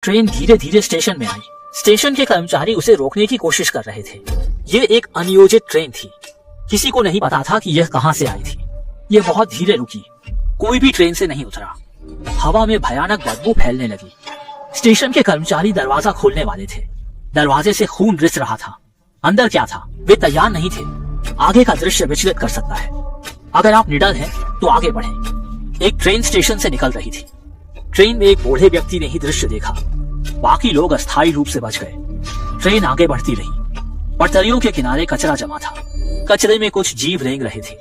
Train धीरे धीरे station में आई। स्टेशन के कर्मचारी उसे रोकने की कोशिश कर रहे थे। ये एक अनियोजित ट्रेन थी। किसी को नहीं पता था कि यह कहां से आई थी। यह बहुत धीरे रुकी। कोई भी ट्रेन से नहीं उतरा। हवा में भयानक बदबू फैलने लगी। स्टेशन के कर्मचारी दरवाजा खोलने वाले थे। दरवाजे से खून रिस रहा था। अंदर क्या था वे तैयार नहीं थे। आगे का दृश्य विचलित कर सकता है। अगर आप निडर हैं तो आगे बढ़ें। एक ट्रेन स्टेशन से निकल रही थी। ट्रेन में एक बूढ़े व्यक्ति ने ही दृश्य देखा। बाकी लोग अस्थायी रूप से बच गए। ट्रेन आगे बढ़ती रही। पटरियों के किनारे कचरा जमा था। कचरे में कुछ जीव रेंग रहे थे।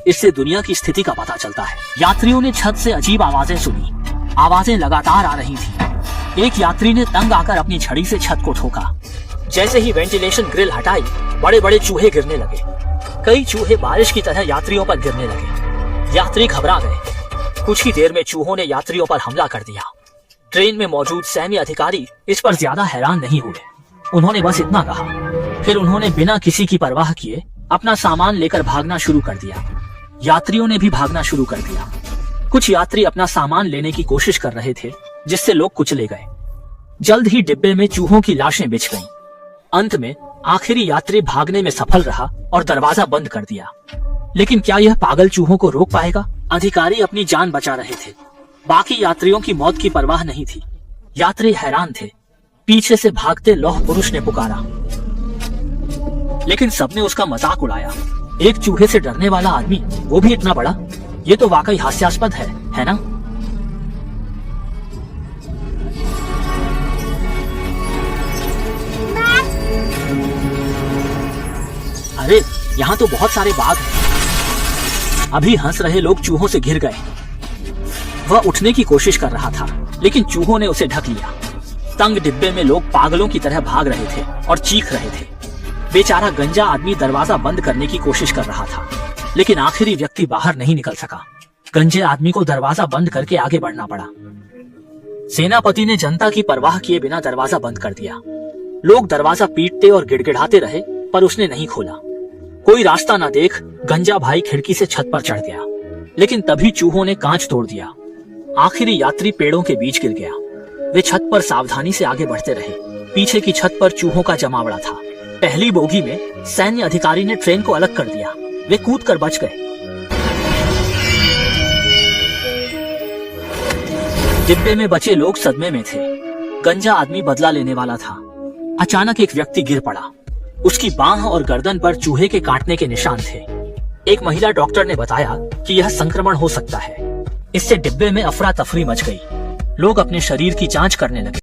इससे दुनिया की स्थिति का पता चलता है। यात्रियों ने छत से अजीब आवाजें सुनी। आवाजें लगातार आ रही थी। एक यात्री ने तंग आकर अपनी छड़ी से छत को ठोका। जैसे ही वेंटिलेशन ग्रिल हटाई, बड़े बड़े चूहे गिरने लगे। कई चूहे बारिश की तरह यात्रियों पर गिरने लगे। यात्री घबरा गए। कुछ ही देर में चूहों ने यात्रियों पर हमला कर दिया। ट्रेन में मौजूद सैन्य अधिकारी इस पर ज्यादा हैरान नहीं हुए। उन्होंने बस इतना कहा। फिर उन्होंने बिना किसी की परवाह किए अपना सामान लेकर भागना शुरू कर दिया। यात्रियों ने भी भागना शुरू कर दिया। कुछ यात्री अपना सामान लेने की कोशिश कर रहे थे, जिससे लोग कुचले गए। जल्द ही डिब्बे में चूहों की लाशें बिछ गईं। अंत में आखिरी यात्री भागने में सफल रहा और दरवाजा बंद कर दिया। लेकिन क्या यह पागल चूहों को रोक पाएगा? अधिकारी अपनी जान बचा रहे थे। बाकी यात्रियों की मौत की परवाह नहीं थी। यात्री हैरान थे। पीछे से भागते लौह पुरुष ने पुकारा, लेकिन सबने उसका मजाक उड़ाया। एक चूहे से डरने वाला आदमी, वो भी इतना बड़ा। ये तो वाकई हास्यास्पद है ना? अरे यहाँ तो बहुत सारे बाघ हैं। अभी हंस रहे लोग चूहों से घिर गए। वह उठने की कोशिश कर रहा था, लेकिन चूहों ने उसे ढक लिया। तंग डिब्बे में लोग पागलों की तरह भाग रहे थे और चीख रहे थे। बेचारा गंजा आदमी दरवाजा बंद करने की कोशिश कर रहा था, लेकिन आखिरी व्यक्ति बाहर नहीं निकल सका। गंजे आदमी को दरवाजा बंद करके आगे बढ़ना पड़ा। सेनापति ने जनता की परवाह किए बिना दरवाजा बंद कर दिया। लोग दरवाजा पीटते और गिड़गिड़ाते रहे, पर उसने नहीं खोला। कोई रास्ता न देख गंजा भाई खिड़की से छत पर चढ़ गया, लेकिन तभी चूहों ने कांच तोड़ दिया। आखिरी यात्री पेड़ों के बीच गिर गया। वे छत पर सावधानी से आगे बढ़ते रहे। पीछे की छत पर चूहों का जमावड़ा था। पहली बोगी में सैन्य अधिकारी ने ट्रेन को अलग कर दिया। वे कूदकर बच गए। डिब्बे में बचे लोग सदमे में थे। गंजा आदमी बदला लेने वाला था। अचानक एक व्यक्ति गिर पड़ा। उसकी बांह और गर्दन पर चूहे के काटने के निशान थे। एक महिला डॉक्टर ने बताया कि यह संक्रमण हो सकता है। इससे डिब्बे में अफरा तफरी मच गई। लोग अपने शरीर की जांच करने लगे।